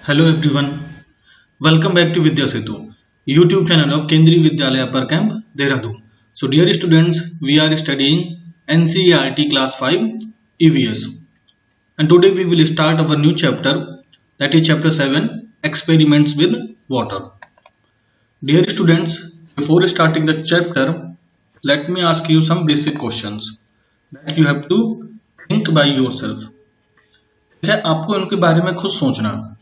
Hello everyone, welcome back to Vidya Setu, YouTube channel of Kendriya Vidyalaya Upper Camp, Dehradun. So dear students, we are studying NCERT Class 5 EVS and today we will start our new chapter, that is chapter 7, Experiments with Water. Dear students, before starting the chapter, let me ask you some basic questions that you have to think by yourself. ठीक है, आपको इनके बारे में खुद सोचना.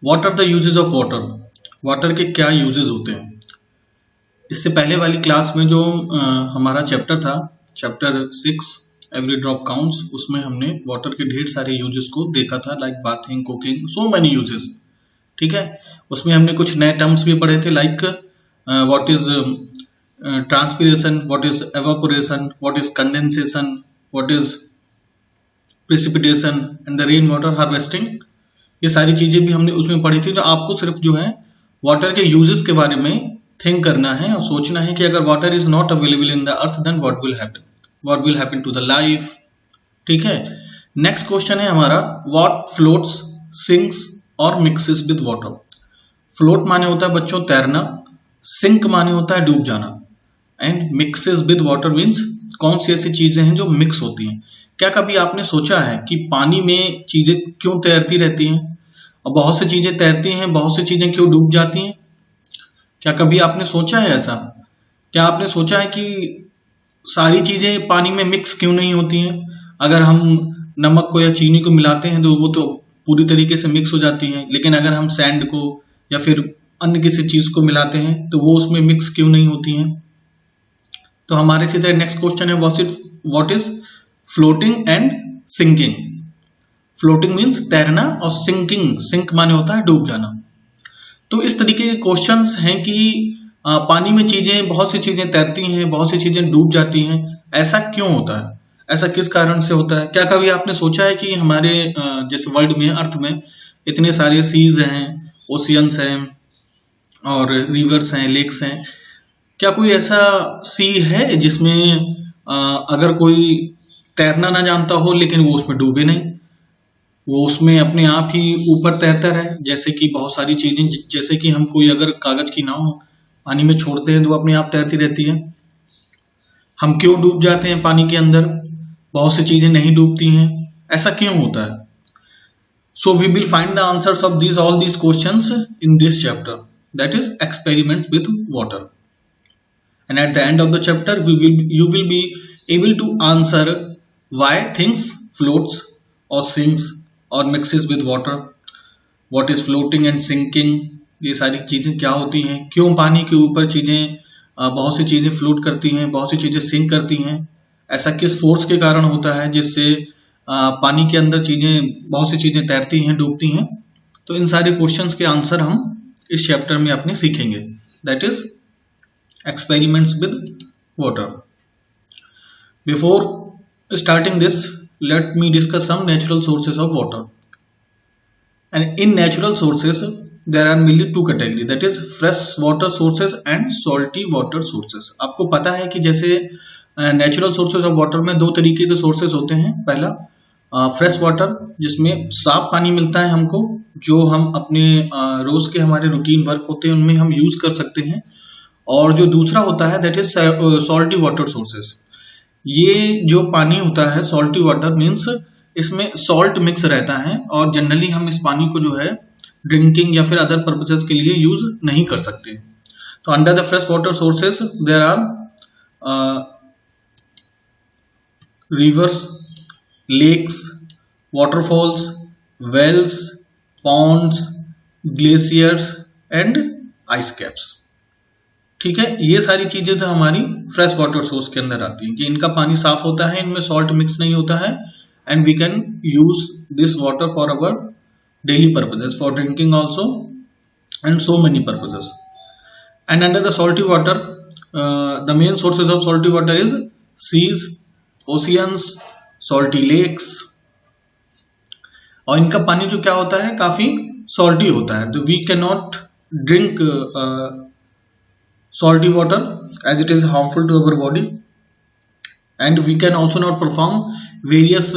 What are the uses of water? Water के क्या यूजेस होते हैं? इससे पहले वाली क्लास में जो हमारा चैप्टर था, चैप्टर 6 एवरी ड्रॉप काउंट्स, उसमें हमने वाटर के ढेर सारे यूजेस को देखा था, like bathing, cooking, so many uses. ठीक है, उसमें हमने कुछ नए टर्म्स भी पढ़े थे, like what is transpiration, what is evaporation, what is condensation, what is precipitation and the rain water harvesting. ये सारी चीजें भी हमने उसमें पढ़ी थी. तो आपको सिर्फ जो है वाटर के यूजेस के बारे में थिंक करना है और सोचना है कि अगर water is not available in the earth then what will happen to the life. ठीक है, नेक्स्ट क्वेश्चन है हमारा, व्हाट फ्लोट्स, सिंक्स और मिक्सेस विद वाटर. फ्लोट माने होता है बच्चों तैरना, सिंक माने होता है डूब जाना, and mixes with water means कौन सी ऐसी चीजें हैं जो मिक्स होती हैं. क्या कभी आपने सोचा है कि पानी में चीजें क्यों तैरती रहती हैं और बहुत सी चीजें तैरती हैं, बहुत सी चीजें क्यों डूब जाती हैं? क्या कभी आपने सोचा है ऐसा? क्या आपने सोचा है कि सारी चीजें पानी में मिक्स क्यों नहीं होती हैं? अगर हम नमक को या चीनी को मिलाते हैं तो वो तो पूरी तरीके से मिक्स हो जाती हैं, लेकिन अगर हम सैंड को या फिर अन्य किसी चीज को मिलाते हैं तो वो उसमें मिक्स क्यों नहीं होती हैं? तो हमारे सीधे नेक्स्ट क्वेश्चन है, what is floating and sinking. Floating means तैरना और सिंक माने होता है डूब जाना. तो इस तरीके के क्वेश्चंस हैं कि पानी में चीजें, बहुत सी चीजें तैरती हैं, बहुत सी चीजें डूब जाती हैं. ऐसा क्यों होता है? ऐसा किस कारण से होता है? क्या कभी आपने सोचा है कि हमारे जैसे वर्ल्ड में, अर्थ में इतने सारे सीज हैं, ओशियंस हैं और रिवर्स हैं, लेक्स हैं, क्या कोई ऐसा सी है जिसमें अगर कोई तैरना ना जानता हो लेकिन वो उसमें डूबे नहीं, वो उसमें अपने आप ही ऊपर तैरता रहे? जैसे कि बहुत सारी चीजें, जैसे कि हम कोई अगर कागज की नाव पानी में छोड़ते हैं तो वो अपने आप तैरती रहती है. हम क्यों डूब जाते हैं पानी के अंदर? बहुत सी चीजें नहीं डूबती हैं. ऐसा क्यों होता है? So we will find the answers of all these questions in this chapter, that is experiments with water. And at the end of the chapter you will be able to answer why things floats or sinks or mixes with water, what is floating and sinking, ये सारी चीजें क्या होती हैं, क्यों पानी के ऊपर चीजें, बहुत सी चीजें फ्लोट करती हैं, बहुत सी चीजें सिंक करती हैं, ऐसा किस फोर्स के कारण होता है जिससे पानी के अंदर चीजें, बहुत सी चीजें तैरती हैं, डूबती हैं. तो इन सारे क्वेश्चंस के आंसर हम इस चैप्टर में अपने सीखेंगे, that is experiments with water. Before starting this, let me discuss some natural sources of water. And in natural sources, there are mainly two categories, that is fresh water sources and salty water sources. आपको पता है कि जैसे natural sources of water में दो तरीके के sources होते हैं. पहला फ्रेश वाटर, जिसमें साफ पानी मिलता है हमको, जो हम अपने रोज के हमारे रूटीन वर्क होते हैं उनमें हम यूज कर सकते हैं. और जो दूसरा होता है that is salty water sources. ये जो पानी होता है सॉल्टी वाटर मीन्स इसमें सॉल्ट मिक्स रहता है और जनरली हम इस पानी को जो है ड्रिंकिंग या फिर अदर पर्पसेस के लिए यूज नहीं कर सकते. तो under the fresh water sources there are rivers, lakes, waterfalls, wells, ponds, glaciers and ice caps. ठीक है, ये सारी चीजें तो हमारी फ्रेश वाटर सोर्स के अंदर आती हैं कि इनका पानी साफ होता है, इनमें सॉल्ट मिक्स नहीं होता है, and we can use this water for our daily purposes, for drinking also and so many purposes. And under the salty water, the main sources of salty water is seas, oceans, salty lakes. और इनका पानी जो क्या होता है, काफी salty होता है. तो we can not drink salty water as it is harmful to our body, and we can also not perform various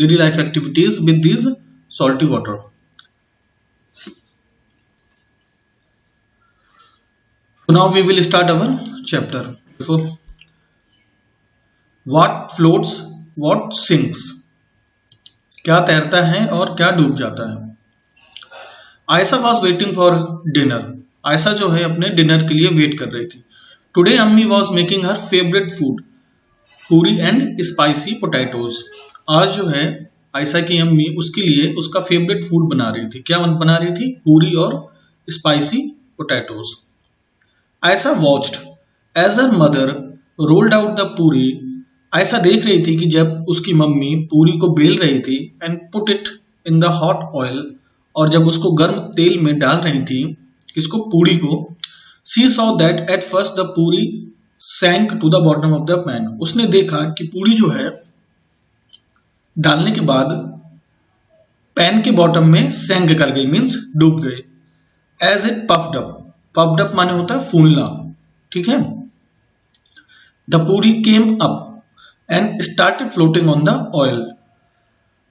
daily life activities with these salty water. So now we will start our chapter. So what floats, what sinks, क्या तैरता है और क्या डूब जाता है। Ayesha was waiting for dinner, Ayesha जो है अपने डिनर के लिए वेट कर रही थी। टुडे अम्मी was making her favourite food, पूरी एंड स्पाइसी पोटैटोज। आज जो है आयशा की अम्मी उसके लिए उसका फेवरेट फूड बना रही थी। क्या बना रही थी? पूरी और spicy potatoes. Ayesha watched as her mother rolled out the puri, Ayesha देख रही थी कि जब उसकी मम्मी पूरी को बेल रही थी and put it in the hot oil, और जब उसको गर्म तेल में डाल रही थी इसको, पूरी को, she saw that at first the puri sank to the bottom of the pan, उसने देखा कि पूरी जो है डालने के बाद पैन के बॉटम में सैंक कर गई, मीन्स डूब गई। As it puffed up, puffed up माने होता है फूलना, ठीक है। The puri came up and started floating on the oil,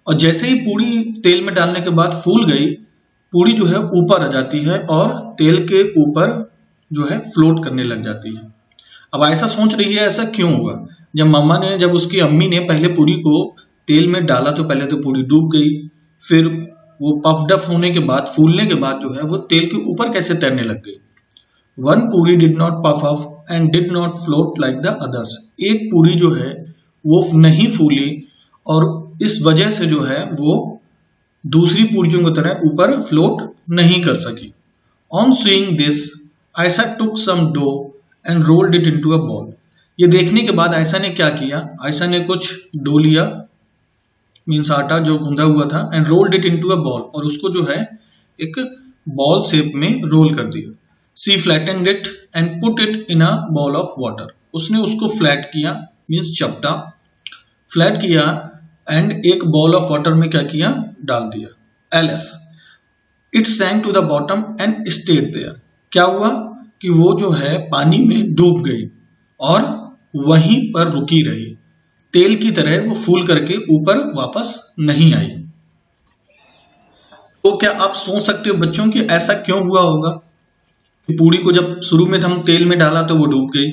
और जैसे ही पूरी तेल में डालने के बाद फूल गई, पूरी जो है ऊपर आ जाती है और तेल के ऊपर जो है फ्लोट करने लग जाती है। अब आयशा सोच रही है ऐसा क्यों हुआ। जब उसकी अम्मी ने पहले पूरी को तेल में डाला तो पहले तो पूरी डूब गई, फिर वो पफ्ड अप होने के बाद, फूलने के बाद जो है वो तेल के ऊपर कैसे तैरने लग गई। वन पूरी did not puff up and did not float like the others, एक पूरी जो है वो नहीं फूली और इस वजह से जो है वो दूसरी पूरियों की तरह ऊपर फ्लोट नहीं कर सकी। On seeing this Ayesha took some dough and rolled it into a ball, ये देखने के बाद आयशा ने क्या किया, आयशा ने कुछ डो लिया, मीन्स आटा जो गूंदा हुआ था, and rolled it into a ball, और उसको जो है एक बॉल शेप में रोल कर दिया। She flattened it and put it in a ball of water, उसने उसको फ्लैट किया, मीन्स चपटा, फ्लैट किया एंड एक बॉल ऑफ वाटर में क्या किया, डाल दिया। Else it sank to the bottom and stayed there, क्या हुआ कि वो जो है पानी में डूब गई और वहीं पर रुकी रही, तेल की तरह वो फूल करके ऊपर वापस नहीं आई। तो क्या आप सोच सकते हो बच्चों कि ऐसा क्यों हुआ होगा। पूरी को जब शुरू में हम तेल में डाला तो वो डूब गई,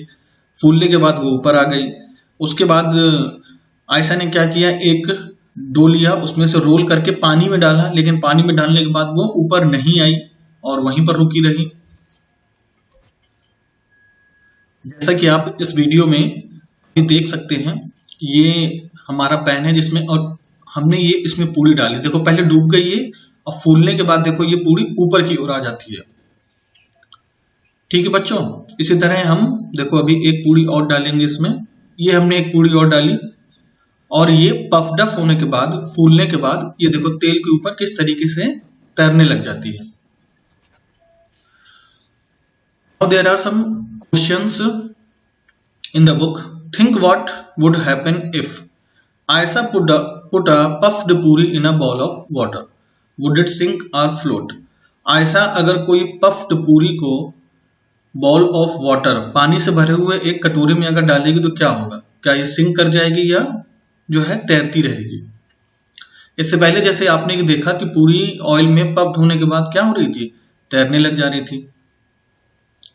फूलने के बाद वो ऊपर आ गई, उसके बाद आयशा ने क्या किया, एक डो लिया, उसमें से रोल करके पानी में डाला, लेकिन पानी में डालने के बाद वो ऊपर नहीं आई और वहीं पर रुकी रही। जैसा कि आप इस वीडियो में देख सकते हैं, ये हमारा पैन है जिसमें, और हमने ये इसमें पूरी डाली, देखो पहले डूब गई है और फूलने के बाद देखो ये पूरी ऊपर की ओर आ जाती है। ठीक है बच्चों, इसी तरह हम देखो अभी एक पूरी और डालेंगे इसमें, ये हमने एक पूरी और डाली और ये पफ्ड अप होने के बाद, फूलने के बाद ये देखो तेल के ऊपर किस तरीके से तैरने लग जाती है। Now there are some questions in the book. Think what would happen if Aisha put a puffed puri in a ball of water. Would it sink or float? Ayesha अगर कोई पफ्ड पूरी को बॉल ऑफ वाटर, पानी से भरे हुए एक कटोरे में अगर डालेगी तो क्या होगा, क्या ये सिंक कर जाएगी या जो है तैरती रहेगी। इससे पहले जैसे आपने देखा कि पूरी ऑयल में पफ्ड होने के बाद क्या हो रही थी, तैरने लग जा रही थी।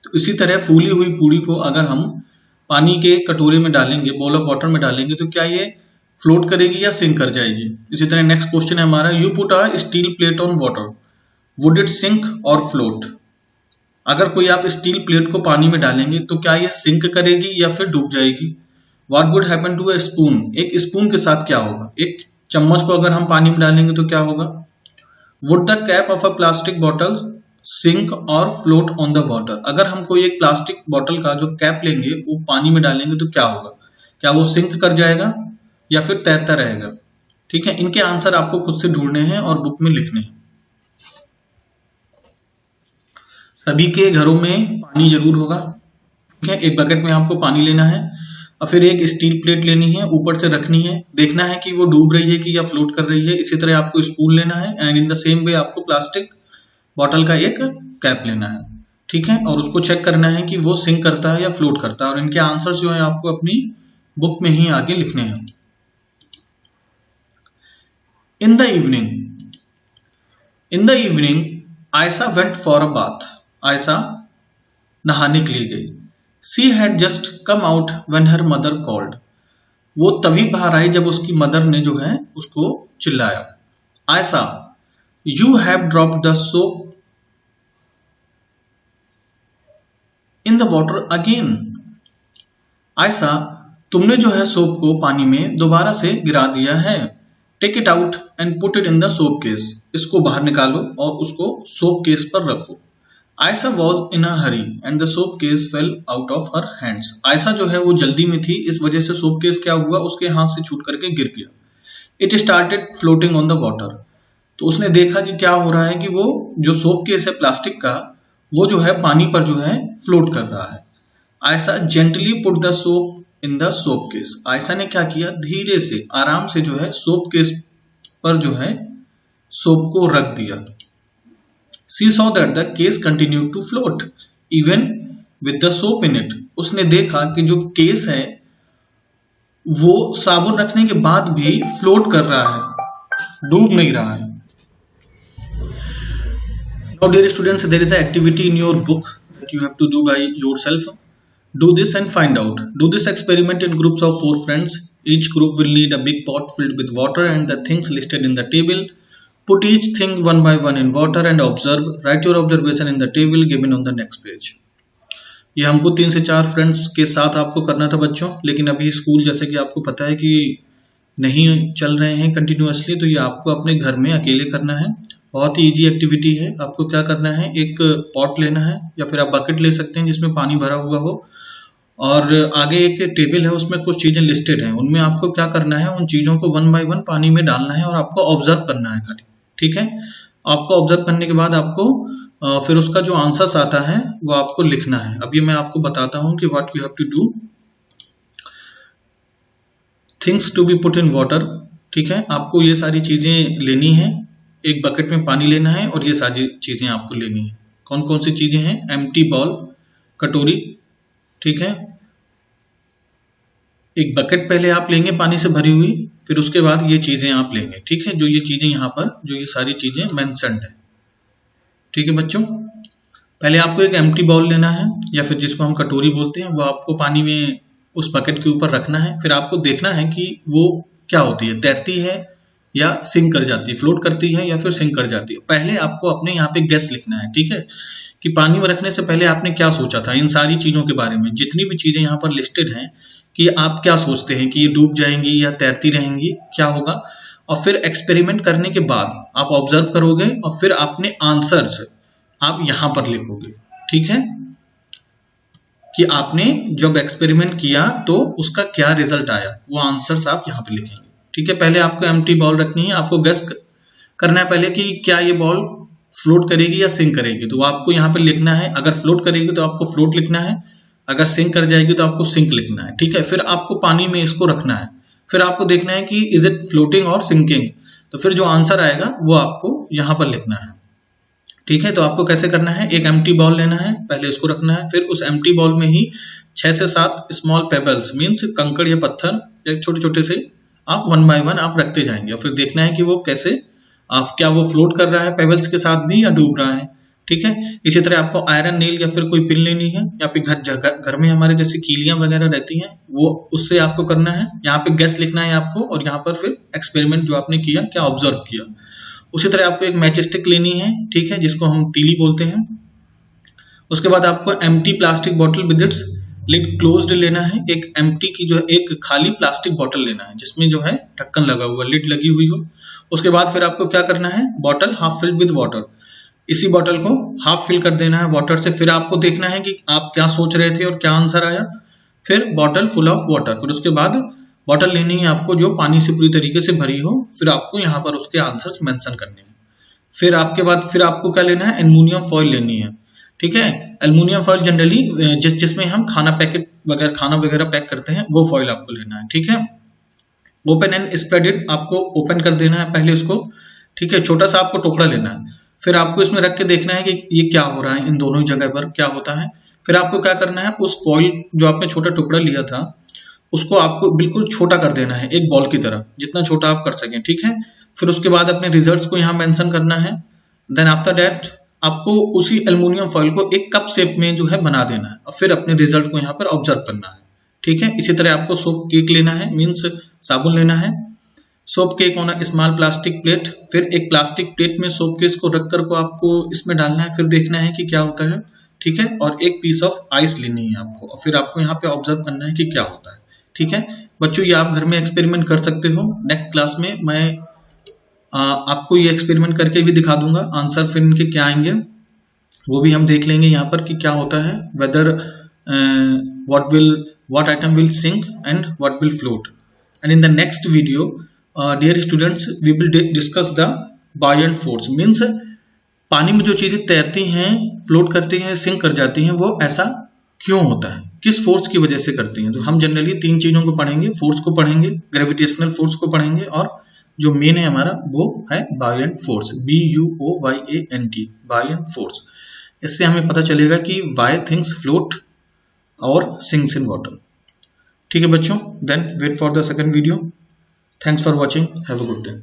तो इसी तरह फूली हुई पूरी को अगर हम पानी के कटोरे में डालेंगे, बॉल ऑफ वाटर में डालेंगे, तो क्या ये फ्लोट करेगी या सिंक कर जाएगी। इसी तरह नेक्स्ट क्वेश्चन है हमारा, you put a steel plate on water, would it sink और फ्लोट। अगर कोई आप स्टील प्लेट को पानी में डालेंगे तो क्या ये सिंक करेगी या फिर डूब जाएगी। What would happen to a spoon, एक स्पून के साथ क्या होगा, एक चम्मच को अगर हम पानी में डालेंगे तो क्या होगा। Would the cap of a plastic bottle sink और फ्लोट ऑन द वाटर, अगर हम कोई एक प्लास्टिक बॉटल का जो कैप लेंगे वो पानी में डालेंगे तो क्या होगा, क्या वो सिंक कर जाएगा या फिर तैरता रहेगा। ठीक है, इनके आंसर आपको खुद से ढूंढने हैं और बुक में लिखने हैं। सभी के घरों में पानी जरूर होगा। ठीक है, एक बकेट में आपको पानी लेना है और फिर एक स्टील प्लेट लेनी है, ऊपर से रखनी है, देखना है कि वो डूब रही है कि या फ्लोट कर रही है। इसी तरह आपको स्पून लेना है and in the same way आपको प्लास्टिक बॉटल का एक कैप लेना है। ठीक है, और उसको चेक करना है कि वो सिंक करता है या फ्लोट करता है, और इनके आंसर्स जो है आपको अपनी बुक में ही आगे लिखने हैं। In the evening Ayesha went for a bath, Ayesha नहाने के लिए गई। She had just come out when her mother called, वो तभी बाहर आई जब उसकी मदर ने जो है उसको चिल्लाया। Ayesha, you have dropped the soap in the water again. Ayesha, तुमने जो है सोप को पानी में दोबारा से गिरा दिया है। Take it out and put it in the soap case, इसको बाहर निकालो और उसको सोप केस पर रखो। Ayesha was in a hurry and the soap case fell out of her hands. Ayesha जो है वो जल्दी में थी, इस वजह से सोप केस क्या हुआ, उसके हाथ से छूट करके गिर गया। It started floating on the water, तो उसने देखा कि क्या हो रहा है कि वो जो सोप केस है प्लास्टिक का, वो जो है पानी पर जो है फ्लोट कर रहा है। Ayesha gently put the soap in the soap case, Ayesha ने क्या किया, धीरे से आराम से जो है सोप केस पर जो है सोप को रख दिया। She saw that the case continued to float even with the soap in it. उसने देखा कि जो केस है वो साबुन रखने के बाद भी फ्लोट कर रहा है, डूब नहीं रहा है। Now dear students, there is an activity in your book that you have to do by yourself. Do this and find out. Do this experiment in groups of 4 friends. Each group will need a big pot filled with water and the things listed in the table. Put each thing one by one in water and observe. Write your observation in the table given on the next page. ये हमको 3 से 4 friends के साथ आपको करना था बच्चों, लेकिन अभी स्कूल जैसे कि आपको पता है कि नहीं चल रहे हैं कंटिन्यूअसली, तो ये आपको अपने घर में अकेले करना है। बहुत ही इजी एक्टिविटी है। आपको क्या करना है, एक पॉट लेना है या फिर आप बकेट ले सकते हैं जिसमें पानी भरा हुआ हो, और आगे एक टेबल है उसमें कुछ चीजें लिस्टेड हैं, उनमें आपको क्या करना है, उन चीजों को 1 बाय 1 पानी में डालना है और आपको ऑब्जर्व करना है खाली। ठीक है, आपको ऑब्जर्व करने के बाद आपको फिर उसका जो आंसर्स आता है वो आपको लिखना है। अभी मैं आपको बताता हूं कि what you have to do. Things to be put in water, ठीक है, आपको ये सारी चीजें लेनी है। एक बकेट में पानी लेना है और ये सारी चीजें आपको लेनी है। कौन कौन सी चीजें हैं, एम्प्टी बाउल, कटोरी, ठीक है, एक बकेट पहले आप लेंगे पानी से भरी हुई, फिर उसके बाद ये चीजें आप लेंगे। ठीक है, जो ये चीजें यहाँ पर जो ये सारी चीजें मेंशन्ड है। ठीक है बच्चों, पहले आपको एक एम्प्टी बाउल लेना है या फिर जिसको हम कटोरी बोलते हैं, वो आपको पानी में उस बकेट के ऊपर रखना है। फिर आपको देखना है कि वो क्या होती है, तैरती है या सिंक कर जाती है, फ्लोट करती है या फिर सिंक कर जाती है। पहले आपको अपने यहाँ पे गेस लिखना है, ठीक है, कि पानी में रखने से पहले आपने क्या सोचा था इन सारी चीजों के बारे में, जितनी भी चीजें यहाँ पर लिस्टेड हैं, कि आप क्या सोचते हैं कि ये डूब जाएंगी या तैरती रहेंगी, क्या होगा। और फिर एक्सपेरिमेंट करने के बाद आप ऑब्जर्व करोगे और फिर अपने आंसर्स आप यहाँ पर लिखोगे। ठीक है, कि आपने जब एक्सपेरिमेंट किया तो उसका क्या रिजल्ट आया, वो आंसर्स आप यहाँ पे लिखेंगे। ठीक है, पहले आपको एम्प्टी बॉल रखनी है, आपको गेस करना है पहले कि क्या ये बॉल फ्लोट करेगी या सिंक करेगी, तो आपको यहाँ पे लिखना है। अगर फ्लोट करेगी तो आपको फ्लोट लिखना है, अगर सिंक कर जाएगी तो आपको सिंक लिखना है। ठीक है, फिर आपको पानी में इसको रखना है, फिर आपको देखना है कि इज इट फ्लोटिंग और सिंकिंग, तो फिर जो आंसर आएगा वो आपको यहाँ पर लिखना है। ठीक है, तो आपको कैसे करना है, एक एम्प्टी बॉल लेना है, पहले इसको रखना है, फिर उस एम्प्टी बॉल में ही 6 से 7 स्मॉल पेबल्स मीन्स कंकड़ या पत्थर या छोटे छोटे से आप 1 बाय 1 आप रखते जाएंगे और फिर देखना है कि वो कैसे आप क्या वो फ्लोट कर रहा है पेबल्स के साथ भी या डूब रहा है। ठीक है, इसी तरह आपको आयरन नील या फिर कोई पिन लेनी है, या फिर घर में हमारे जैसे कीलियां वगैरह रहती हैं, वो उससे आपको करना है। यहाँ पे गेस लिखना है आपको और यहाँ पर फिर एक्सपेरिमेंट जो आपने किया क्या ऑब्जर्व किया। उसी तरह आपको एक मैच स्टिक लेनी है, ठीक है, जिसको हम तीली बोलते हैं। उसके बाद आपको empty plastic bottle with its lid closed लेना है, एक एम्प्टी की जो है एक खाली प्लास्टिक बॉटल लेना है जिसमें जो है ढक्कन लगा हुआ, लिड लगी हुई हो। उसके बाद फिर आपको क्या करना है, bottle half filled with water, इसी बॉटल को हाफ फिल कर देना है वाटर से। फिर आपको देखना है कि आप क्या सोच रहे थे और क्या आंसर आया। फिर बॉटल फुल ऑफ वाटर, फिर उसके बाद बॉटल लेनी है आपको जो पानी से पूरी तरीके से भरी हो, फिर आपको यहाँ पर उसके आंसर्स मेंशन करने हैं। फिर आपके बाद फिर आपको क्या लेना है, एल्युमिनियम फॉइल लेनी है। ठीक है, एल्युमिनियम फॉइल जनरली जिसमें हम खाना वगैरह पैक करते हैं, वो फॉइल आपको लेना है। ठीक है, ओपन एंड स्प्रेड इट, आपको ओपन कर देना है पहले उसको। ठीक है, छोटा सा आपको टुकड़ा लेना है, फिर आपको इसमें रख के देखना है कि ये क्या हो रहा है, इन दोनों ही जगह पर क्या होता है। फिर आपको क्या करना है, उस फॉइल जो आपने छोटा टुकड़ा लिया था उसको आपको बिल्कुल छोटा कर देना है, एक बॉल की तरह, जितना छोटा आप कर सकें। ठीक है, फिर उसके बाद अपने रिजल्ट्स को यहाँ मेंशन करना है। देन आफ्टर दैट आपको उसी एल्युमिनियम फॉइल को एक कप शेप में जो है बना देना है और फिर अपने रिजल्ट को यहाँ पर ऑब्जर्व करना है। ठीक है, इसी तरह आपको सोप केक लेना है, मीन्स साबुन लेना है। Soap cake on a small plastic plate, फिर एक प्लास्टिक प्लेट में सोप केक को रखकर को आपको इसमें डालना है, फिर देखना है कि क्या होता है। ठीक है, और एक पीस ऑफ आइस लेनी है आपको और फिर आपको यहाँ पे ऑब्जर्व करना है कि क्या होता है। ठीक है बच्चों, ये आप घर में एक्सपेरिमेंट कर सकते हो। नेक्स्ट क्लास में मैं आपको ये एक्सपेरिमेंट करके भी दिखा दूंगा, आंसर फिर इनके क्या आएंगे वो भी हम देख लेंगे यहाँ पर कि क्या होता है, weather what atom will sink and what will float. And in the next video, dear students, we will discuss the buoyant force. Means पानी में जो चीजें तैरती हैं, फ्लोट करती हैं, सिंक कर जाती हैं, वो ऐसा क्यों होता है, किस फोर्स की वजह से करती हैं। तो हम जनरली 3 चीजों को पढ़ेंगे, फोर्स को पढ़ेंगे, ग्रेविटेशनल फोर्स को पढ़ेंगे और जो मेन है हमारा वो है buoyant force, BUOYANT, buoyant force. इससे हमें पता चलेगा कि वाई थिंग्स फ्लोट और सिंक्स इन वाटर। ठीक है बच्चों, then wait for the second video. Thanks for watching, have a good day.